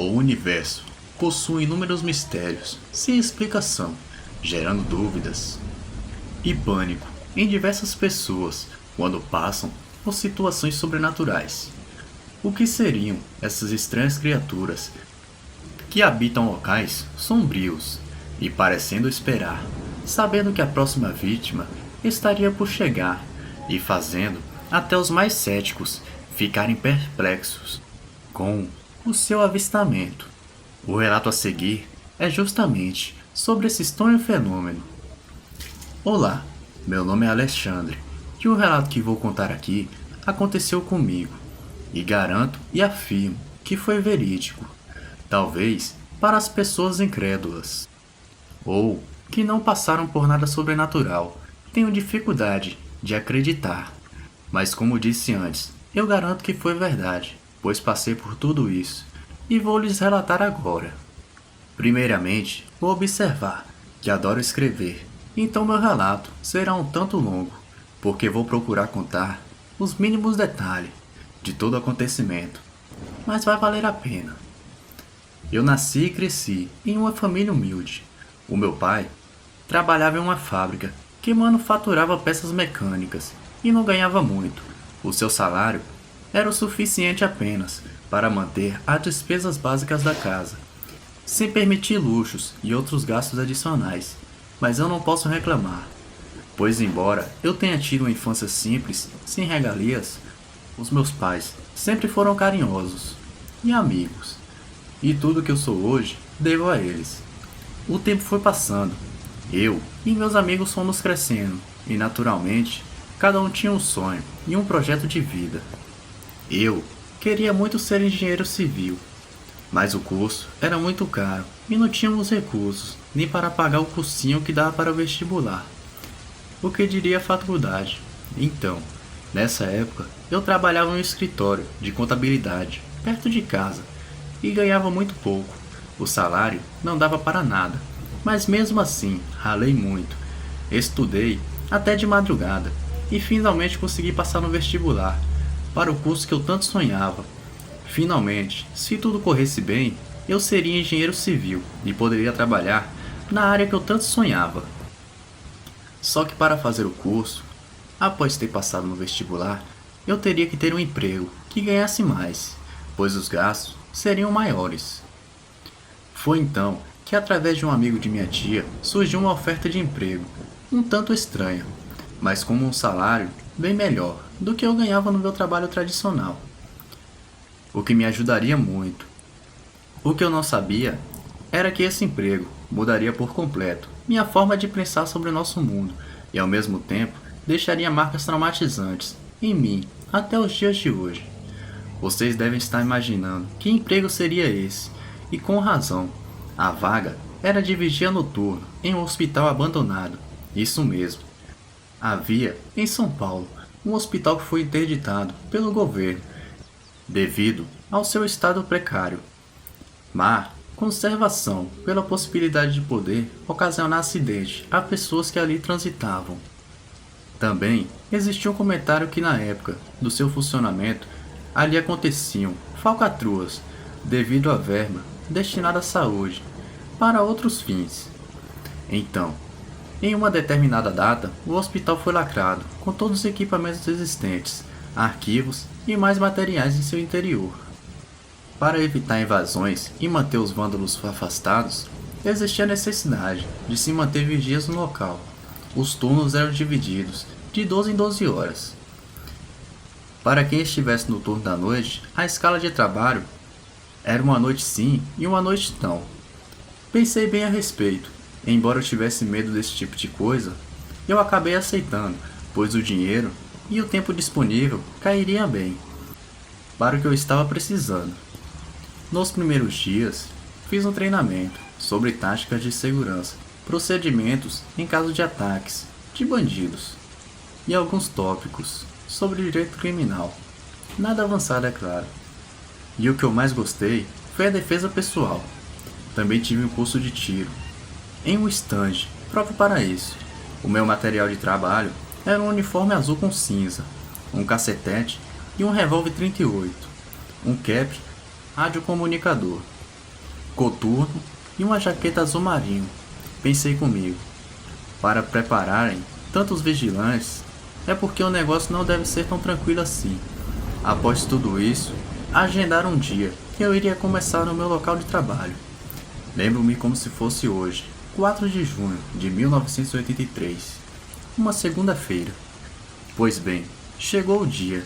O universo possui inúmeros mistérios sem explicação, gerando dúvidas e pânico em diversas pessoas quando passam por situações sobrenaturais. O que seriam essas estranhas criaturas que habitam locais sombrios e parecendo esperar, sabendo que a próxima vítima estaria por chegar e fazendo até os mais céticos ficarem perplexos com o seu avistamento? O relato a seguir é justamente sobre esse estranho fenômeno. Olá, meu nome é Alexandre e o relato que vou contar aqui aconteceu comigo e garanto e afirmo que foi verídico, talvez para as pessoas incrédulas ou que não passaram por nada sobrenatural tenham dificuldade de acreditar, mas como disse antes, eu garanto que foi verdade, pois passei por tudo isso e vou lhes relatar agora. Primeiramente, vou observar que adoro escrever, então meu relato será um tanto longo, porque vou procurar contar os mínimos detalhes de todo acontecimento, mas vai valer a pena. Eu nasci e cresci em uma família humilde. O meu pai trabalhava em uma fábrica que manufaturava peças mecânicas e não ganhava muito. O seu salário era o suficiente apenas para manter as despesas básicas da casa, sem permitir luxos e outros gastos adicionais. Mas eu não posso reclamar, pois embora eu tenha tido uma infância simples, sem regalias, os meus pais sempre foram carinhosos e amigos, e tudo que eu sou hoje devo a eles. O tempo foi passando, eu e meus amigos fomos crescendo, e naturalmente, cada um tinha um sonho e um projeto de vida. Eu queria muito ser engenheiro civil, mas o curso era muito caro e não tínhamos recursos nem para pagar o cursinho que dava para o vestibular. O que diria a faculdade? Então, nessa época, eu trabalhava em um escritório de contabilidade, perto de casa, e ganhava muito pouco. O salário não dava para nada, mas mesmo assim, ralei muito. Estudei até de madrugada e finalmente consegui passar no vestibular para o curso que eu tanto sonhava. Finalmente, se tudo corresse bem, eu seria engenheiro civil e poderia trabalhar na área que eu tanto sonhava. Só que para fazer o curso, após ter passado no vestibular, eu teria que ter um emprego que ganhasse mais, pois os gastos seriam maiores. Foi então que, através de um amigo de minha tia, surgiu uma oferta de emprego, um tanto estranha, mas com um salário bem melhor do que eu ganhava no meu trabalho tradicional, o que me ajudaria muito. O que eu não sabia era que esse emprego mudaria por completo minha forma de pensar sobre o nosso mundo e, ao mesmo tempo, deixaria marcas traumatizantes em mim até os dias de hoje. Vocês devem estar imaginando que emprego seria esse, e com razão. A vaga era de vigia noturno em um hospital abandonado. Isso mesmo. Havia, em São Paulo, um hospital que foi interditado pelo governo devido ao seu estado precário, mas conservação pela possibilidade de poder ocasionar acidente a pessoas que ali transitavam. Também existia um comentário que na época do seu funcionamento ali aconteciam falcatruas devido à verba destinada à saúde para outros fins. Então, em uma determinada data, o hospital foi lacrado com todos os equipamentos existentes, arquivos e mais materiais em seu interior. Para evitar invasões e manter os vândalos afastados, existia a necessidade de se manter vigias no local. Os turnos eram divididos de 12 em 12 horas. Para quem estivesse no turno da noite, a escala de trabalho era uma noite sim e uma noite não. Pensei bem a respeito. Embora eu tivesse medo desse tipo de coisa, eu acabei aceitando, pois o dinheiro e o tempo disponível cairiam bem para o que eu estava precisando. Nos primeiros dias, fiz um treinamento sobre táticas de segurança, procedimentos em caso de ataques de bandidos e alguns tópicos sobre direito criminal. Nada avançado, é claro. E o que eu mais gostei foi a defesa pessoal. Também tive um curso de tiro em um estande próprio para isso. O meu material de trabalho era um uniforme azul com cinza, um cacetete e um revólver 38, um cap radiocomunicador coturno e uma jaqueta azul marinho. Pensei comigo, para prepararem tantos vigilantes, é porque o negócio não deve ser tão tranquilo assim. Após tudo isso, agendaram um dia que eu iria começar no meu local de trabalho. Lembro-me como se fosse hoje, 4 de junho de 1983, uma segunda-feira. Pois bem, chegou o dia,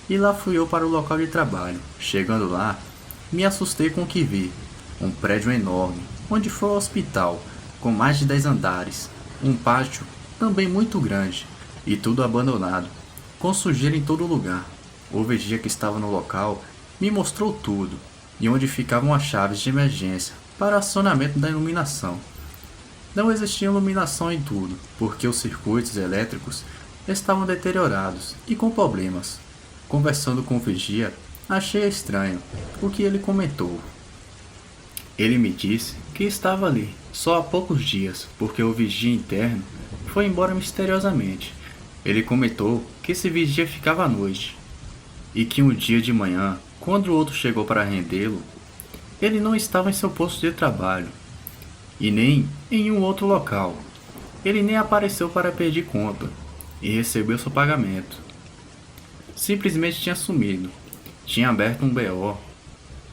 e lá fui eu para o local de trabalho. Chegando lá, me assustei com o que vi. Um prédio enorme, onde foi o hospital, com mais de 10 andares. Um pátio, também muito grande, e tudo abandonado, com sujeira em todo lugar. O vigia que estava no local me mostrou tudo, e onde ficavam as chaves de emergência para acionamento da iluminação. Não existia iluminação em tudo, porque os circuitos elétricos estavam deteriorados e com problemas. Conversando com o vigia, achei estranho o que ele comentou. Ele me disse que estava ali só há poucos dias, porque o vigia interno foi embora misteriosamente. Ele comentou que esse vigia ficava à noite, e que um dia de manhã, quando o outro chegou para rendê-lo, ele não estava em seu posto de trabalho, e nem em um outro local. Ele nem apareceu para pedir conta, e recebeu seu pagamento. Simplesmente tinha sumido. Tinha aberto um BO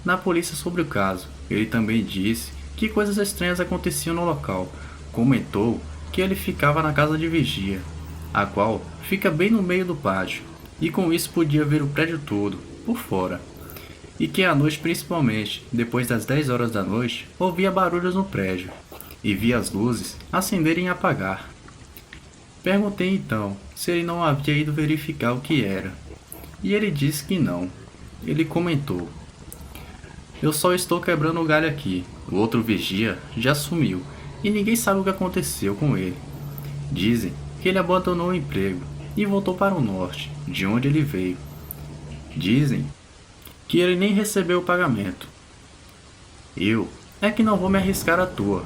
na polícia sobre o caso. Ele também disse que coisas estranhas aconteciam no local. Comentou que ele ficava na casa de vigia, a qual fica bem no meio do pátio, e com isso podia ver o prédio todo, por fora. E que à noite, principalmente, depois das 10 horas da noite, ouvia barulhos no prédio, e via as luzes acenderem e apagar. Perguntei então se ele não havia ido verificar o que era, e ele disse que não. Ele comentou: "Eu só estou quebrando o galho aqui, o outro vigia já sumiu, e ninguém sabe o que aconteceu com ele. Dizem que ele abandonou o emprego e voltou para o norte, de onde ele veio. Dizem que ele nem recebeu o pagamento. Eu é que não vou me arriscar à toa.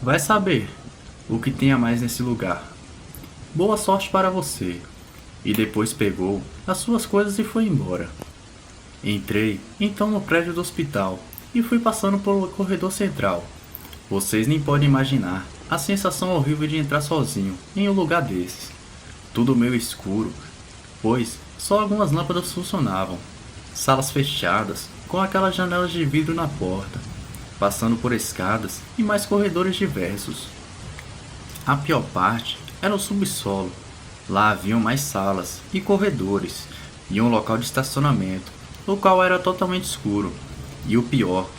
Vai saber o que tem a mais nesse lugar. Boa sorte para você." E depois pegou as suas coisas e foi embora. Entrei então no prédio do hospital e fui passando pelo corredor central. Vocês nem podem imaginar a sensação horrível de entrar sozinho em um lugar desses. Tudo meio escuro, pois só algumas lâmpadas funcionavam. Salas fechadas, com aquelas janelas de vidro na porta, passando por escadas e mais corredores diversos. A pior parte era o subsolo. Lá haviam mais salas e corredores, e um local de estacionamento, o qual era totalmente escuro. E o pior,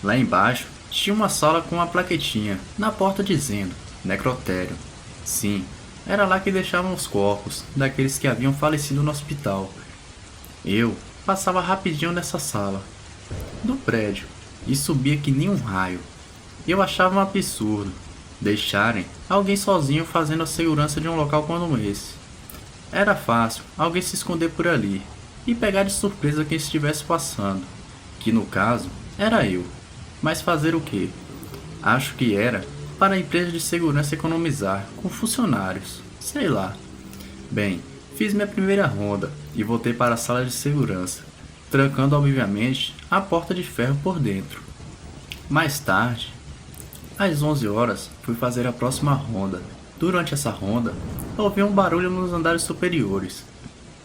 lá embaixo tinha uma sala com uma plaquetinha na porta dizendo necrotério. Sim, era lá que deixavam os corpos daqueles que haviam falecido no hospital. Eu passava rapidinho nessa sala do prédio e subia que nem um raio. Eu achava um absurdo deixarem alguém sozinho fazendo a segurança de um local como esse. Era fácil alguém se esconder por ali e pegar de surpresa quem estivesse passando, que no caso era eu. Mas fazer o quê? Acho que era para a empresa de segurança economizar com funcionários, sei lá. Bem, fiz minha primeira ronda e voltei para a sala de segurança, trancando obviamente a porta de ferro por dentro. Mais tarde, às 11 horas, fui fazer a próxima ronda. Durante essa ronda, ouvi um barulho nos andares superiores,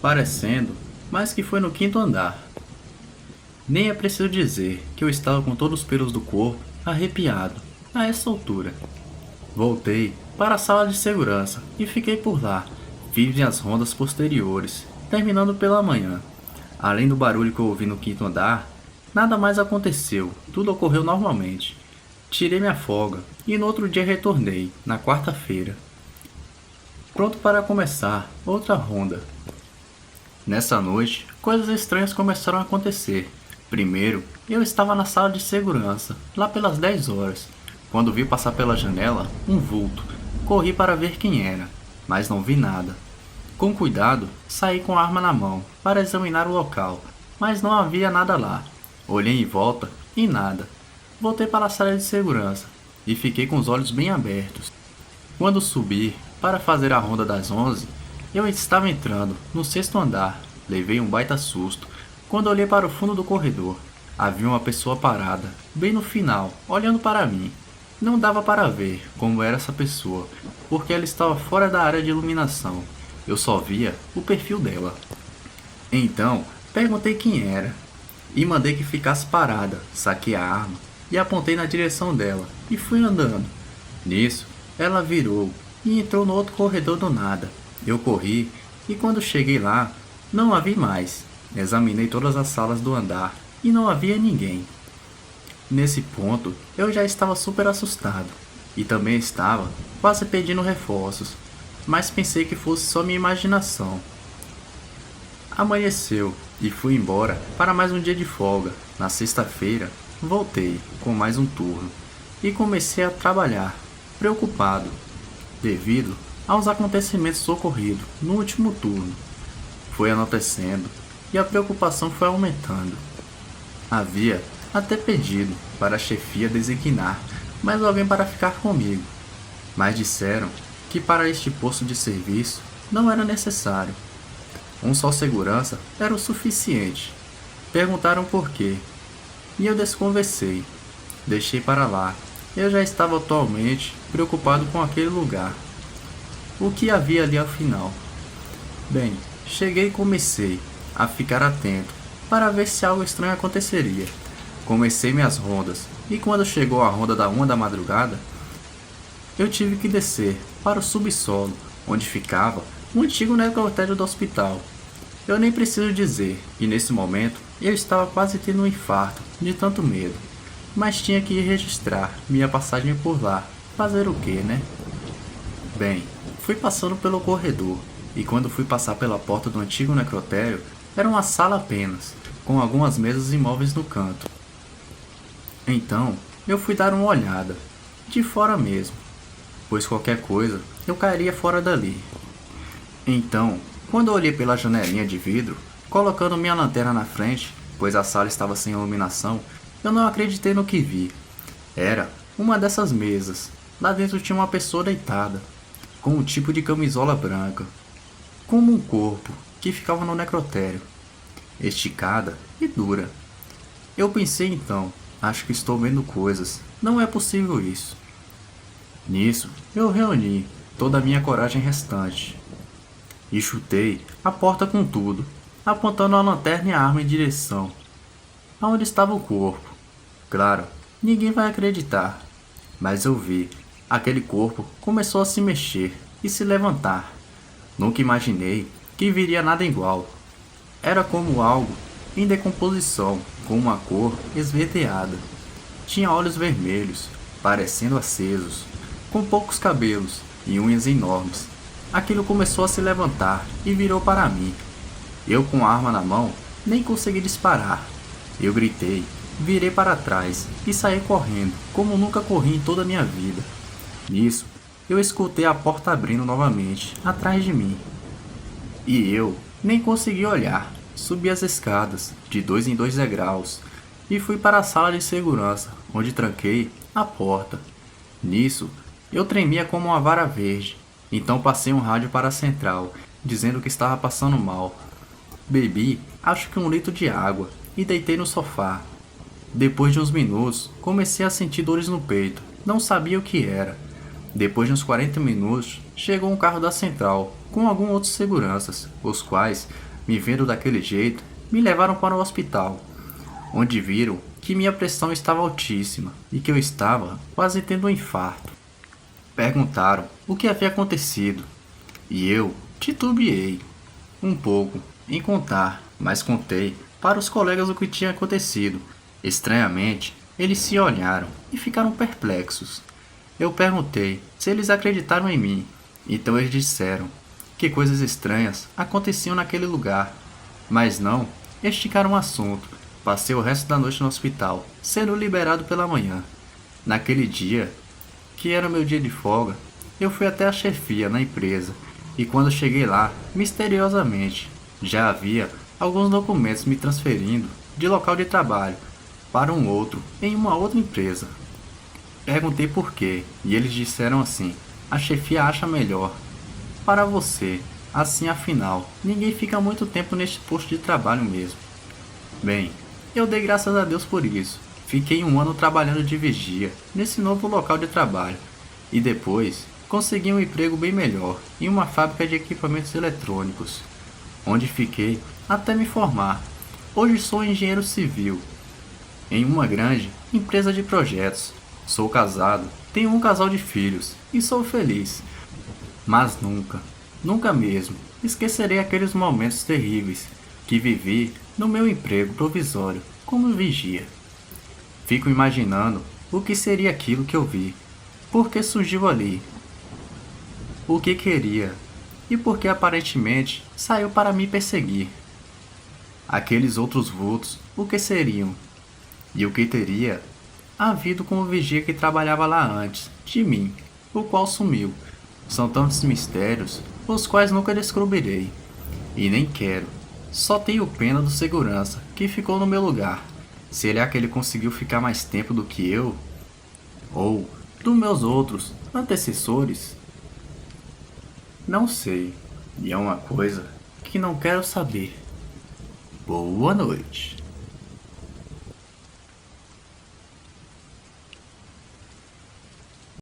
parecendo, mas que foi no 5º andar. Nem é preciso dizer que eu estava com todos os pelos do corpo arrepiado a essa altura. Voltei para a sala de segurança e fiquei por lá. Fiz minhas rondas posteriores, terminando pela manhã. Além do barulho que eu ouvi no 5º andar, nada mais aconteceu, tudo ocorreu normalmente. Tirei minha folga e no outro dia retornei, na quarta-feira, pronto para começar outra ronda. Nessa noite, coisas estranhas começaram a acontecer. Primeiro, eu estava na sala de segurança, lá pelas 10 horas, quando vi passar pela janela um vulto. Corri para ver quem era, mas não vi nada. Com cuidado, saí com a arma na mão para examinar o local, mas não havia nada lá. Olhei em volta e nada. Voltei para a sala de segurança e fiquei com os olhos bem abertos. Quando subi para fazer a ronda das 11, eu estava entrando no 6º andar. Levei um baita susto quando olhei para o fundo do corredor. Havia uma pessoa parada, bem no final, olhando para mim. Não dava para ver como era essa pessoa, porque ela estava fora da área de iluminação. Eu só via o perfil dela. Então, perguntei quem era e mandei que ficasse parada, saquei a arma e apontei na direção dela e fui andando. Nisso, ela virou e entrou no outro corredor do nada. Eu corri e quando cheguei lá, não a vi mais. Examinei todas as salas do andar e não havia ninguém. Nesse ponto, eu já estava super assustado e também estava quase pedindo reforços, mas pensei que fosse só minha imaginação. Amanheceu e fui embora para mais um dia de folga. Na sexta-feira, voltei com mais um turno e comecei a trabalhar, preocupado, devido aos acontecimentos ocorridos no último turno. Foi anoitecendo e a preocupação foi aumentando. Havia até pedido para a chefia designar mais alguém para ficar comigo, mas disseram que para este posto de serviço não era necessário. Um só segurança era o suficiente. Perguntaram por quê, e eu desconversei. Deixei para lá. Eu já estava atualmente preocupado com aquele lugar. O que havia ali afinal? Bem, cheguei e comecei a ficar atento para ver se algo estranho aconteceria. Comecei minhas rondas, e quando chegou a ronda da 1 da madrugada, eu tive que descer para o subsolo, onde ficava o antigo necrotério do hospital. Eu nem preciso dizer que nesse momento eu estava quase tendo um infarto de tanto medo, mas tinha que registrar minha passagem por lá. Fazer o que, né? Bem, fui passando pelo corredor, e quando fui passar pela porta do antigo necrotério, era uma sala apenas, com algumas mesas e móveis no canto. Então, eu fui dar uma olhada, de fora mesmo, pois qualquer coisa eu cairia fora dali. Então, quando eu olhei pela janelinha de vidro, colocando minha lanterna na frente, pois a sala estava sem iluminação, eu não acreditei no que vi. Era uma dessas mesas. Lá dentro tinha uma pessoa deitada, com um tipo de camisola branca, como um corpo que ficava no necrotério, esticada e dura. Eu pensei então, acho que estou vendo coisas, não é possível isso. Nisso, eu reuni toda a minha coragem restante e chutei a porta com tudo, apontando a lanterna e a arma em direção aonde estava o corpo. Claro, ninguém vai acreditar, mas eu vi. Aquele corpo começou a se mexer e se levantar. Nunca imaginei que viria nada igual. Era como algo em decomposição, com uma cor esverdeada. Tinha olhos vermelhos, parecendo acesos, com poucos cabelos e unhas enormes. Aquilo começou a se levantar e virou para mim. Eu, com a arma na mão, nem consegui disparar. Eu gritei, virei para trás e saí correndo, como nunca corri em toda a minha vida. Nisso, eu escutei a porta abrindo novamente, atrás de mim. E eu nem consegui olhar. Subi as escadas, de 2 em 2 degraus, e fui para a sala de segurança, onde tranquei a porta. Nisso, eu tremia como uma vara verde. Então passei um rádio para a central, dizendo que estava passando mal. Bebi, acho que 1 litro de água, e deitei no sofá. Depois de uns minutos, comecei a sentir dores no peito. Não sabia o que era. Depois de uns 40 minutos, chegou um carro da central, com alguns outros seguranças, os quais, me vendo daquele jeito, me levaram para o hospital, onde viram que minha pressão estava altíssima e que eu estava quase tendo um infarto. Perguntaram o que havia acontecido, e eu titubeei um pouco em contar, mas contei para os colegas o que tinha acontecido. Estranhamente, eles se olharam e ficaram perplexos. Eu perguntei se eles acreditaram em mim, então eles disseram que coisas estranhas aconteciam naquele lugar, mas não esticaram o assunto. Passei o resto da noite no hospital, sendo liberado pela manhã. Naquele dia, que era meu dia de folga, eu fui até a chefia na empresa, e quando cheguei lá, misteriosamente, já havia alguns documentos me transferindo de local de trabalho para um outro em uma outra empresa. Perguntei por quê, e eles disseram assim: a chefia acha melhor para você, assim afinal, ninguém fica muito tempo neste posto de trabalho mesmo. Bem, Eu dei graças a Deus por isso. Fiquei 1 ano trabalhando de vigia nesse novo local de trabalho e depois consegui um emprego bem melhor em uma fábrica de equipamentos eletrônicos, onde fiquei até me formar. Hoje sou engenheiro civil em uma grande empresa de projetos. Sou casado, tenho um casal de filhos e sou feliz. Mas nunca, nunca mesmo, esquecerei aqueles momentos terríveis que vivi no meu emprego provisório como vigia. Fico imaginando o que seria aquilo que eu vi, por que surgiu ali, o que queria e por que aparentemente saiu para me perseguir. Aqueles outros vultos, o que seriam? E o que teria havido com o vigia que trabalhava lá antes de mim, o qual sumiu? São tantos mistérios, os quais nunca descobrirei. E nem quero. Só tenho pena do segurança, que ficou no meu lugar. Será que ele conseguiu ficar mais tempo do que eu? Ou dos meus outros antecessores? Não sei. E é uma coisa que não quero saber. Boa noite.